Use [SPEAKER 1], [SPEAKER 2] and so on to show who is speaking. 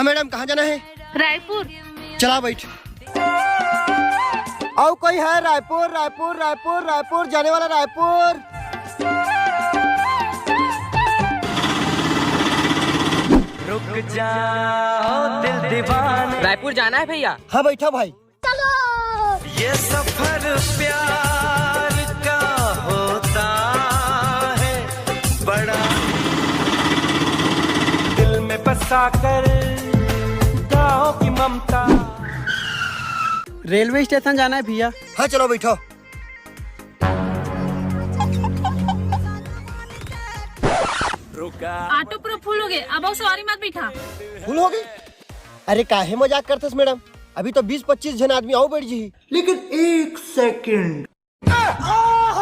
[SPEAKER 1] हाँ मैडम, कहाँ जाना है?
[SPEAKER 2] रायपुर।
[SPEAKER 1] चला बैठ। आओ कोई है? रायपुर रायपुर रायपुर रायपुर जाने वाला, रायपुर।
[SPEAKER 3] रुक जाओ दिल दीवाने।
[SPEAKER 4] रायपुर जाना है भैया?
[SPEAKER 1] हाँ बैठा भाई।
[SPEAKER 3] ये सफर प्यार का होता है बड़ा, दिल में बसा कर गाँव की ममता।
[SPEAKER 5] रेलवे स्टेशन जाना है भैया।
[SPEAKER 1] हाँ चलो बैठो।
[SPEAKER 2] ऑटो पूरा फुल हो गए, अब और सवारी मत बैठा।
[SPEAKER 1] फुल हो गई? अरे काहे मजाक करते मैडम, अभी तो 20-25 जन आदमी आओ बैठ जी।
[SPEAKER 6] लेकिन 1 सेकंड,